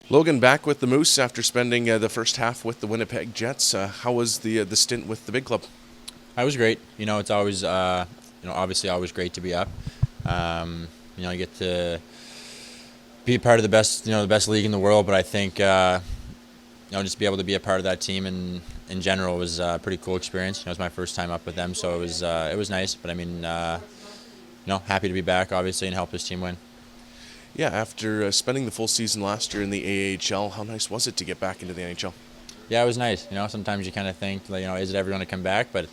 Logan back with the Moose after spending the first half with the Winnipeg Jets. How was the stint with the big club? That was great. It's always, obviously always great to be up. You get to be part of the best league in the world. But I think, just be able to be a part of that team in general was a pretty cool experience. It was my first time up with them, so it was nice. But I mean, happy to be back, obviously, and help this team win. Yeah, after spending the full season last year in the AHL, how nice was it to get back into the NHL? Yeah, it was nice. Sometimes you kind of think, like, is it ever going to come back? But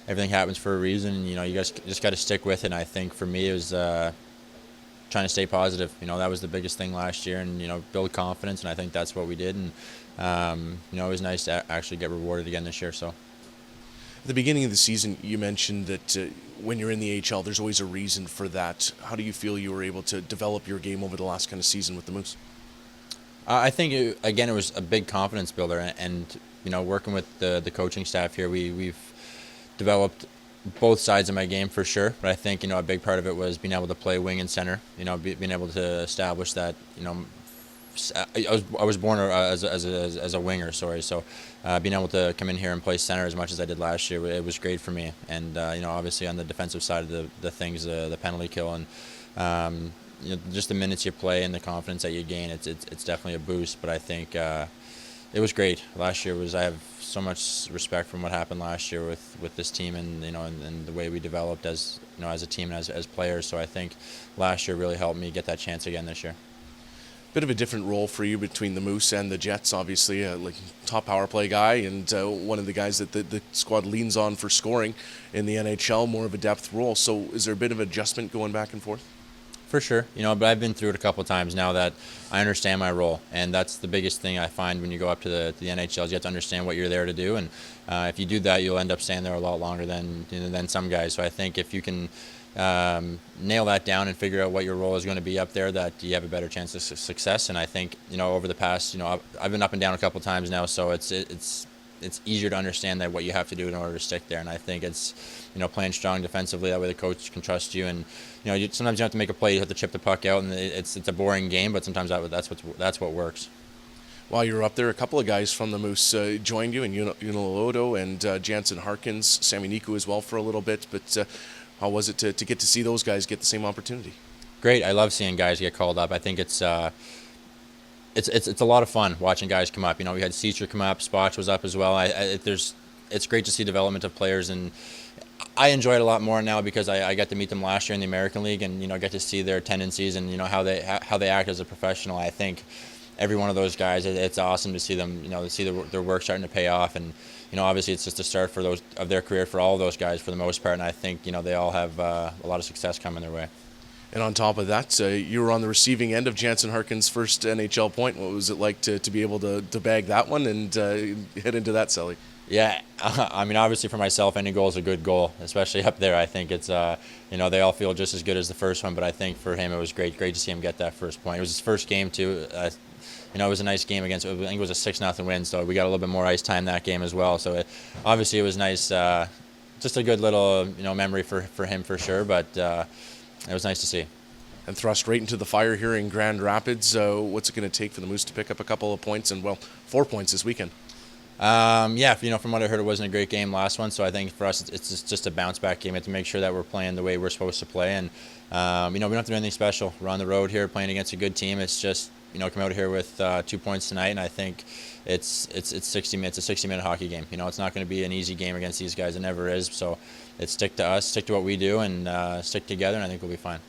everything happens for a reason. And, you guys just got to stick with it. And I think for me, it was trying to stay positive. That was the biggest thing last year, and build confidence. And I think that's what we did. And it was nice to actually get rewarded again this year. So. At the beginning of the season, you mentioned that when you're in the AHL, there's always a reason for that. How do you feel you were able to develop your game over the last kind of season with the Moose? I think it was a big confidence builder, and working with the coaching staff here, we've developed both sides of my game for sure. But I think a big part of it was being able to play wing and center. Being able to establish that. I was born as a winger, sorry. So being able to come in here and play center as much as I did last year, it was great for me. And obviously on the defensive side of the things, the penalty kill and. Just the minutes you play and the confidence that you gain, it's definitely a boost. But I think it was great. Last year I have so much respect from what happened last year with this team, and and the way we developed as as a team and as players. So I think last year really helped me get that chance again this year. Bit of a different role for you between the Moose and the Jets, obviously, like top power play guy and one of the guys that the squad leans on for scoring in the NHL, more of a depth role. So is there a bit of adjustment going back and forth? For sure, but I've been through it a couple of times now that I understand my role, and that's the biggest thing I find when you go up to the NHL. Is you have to understand what you're there to do, and if you do that, you'll end up staying there a lot longer than some guys. So I think if you can nail that down and figure out what your role is going to be up there, that you have a better chance of success. And I think over the past, I've been up and down a couple of times now, so it's easier to understand that what you have to do in order to stick there. And I think it's playing strong defensively, that way the coach can trust you. And sometimes you have to make a play, you have to chip the puck out, and it's a boring game, but sometimes that's what works. While you were up there, a couple of guys from the Moose joined you, and Unilodo and Jansen Harkins, Sammy Niku as well for a little bit. But how was it to get to see those guys get the same opportunity? Great. I love seeing guys get called up. I think it's a lot of fun watching guys come up. We had Seacher come up, Spotch was up as well. It's great to see development of players, and I enjoy it a lot more now because I got to meet them last year in the American League, and get to see their tendencies and how they act as a professional. I think every one of those guys, it's awesome to see them, to see their work starting to pay off. And obviously it's just a start for those of their career for all of those guys for the most part. And I think they all have a lot of success coming their way. And on top of that, you were on the receiving end of Jansen Harkins' first NHL point. What was it like to be able to bag that one and head into that, Selly? Yeah, I mean, obviously for myself, any goal is a good goal, especially up there. I think it's, they all feel just as good as the first one, but I think for him it was great to see him get that first point. It was his first game too. It was a nice game against, I think it was a 6-0 win, so we got a little bit more ice time that game as well. So obviously it was nice, just a good little memory for him for sure, but it was nice to see. And thrust right into the fire here in Grand Rapids. What's it going to take for the Moose to pick up a couple of points and, 4 points this weekend? Yeah, from what I heard, it wasn't a great game last one, so I think for us it's just a bounce back game. We have to make sure that we're playing the way we're supposed to play, and we don't have to do anything special. We're on the road here playing against a good team. It's just come out here with 2 points tonight, and I think it's 60 minutes. It's a 60-minute hockey game. It's not going to be an easy game against these guys. It never is. So it's stick to us, stick to what we do, and stick together, and I think we'll be fine.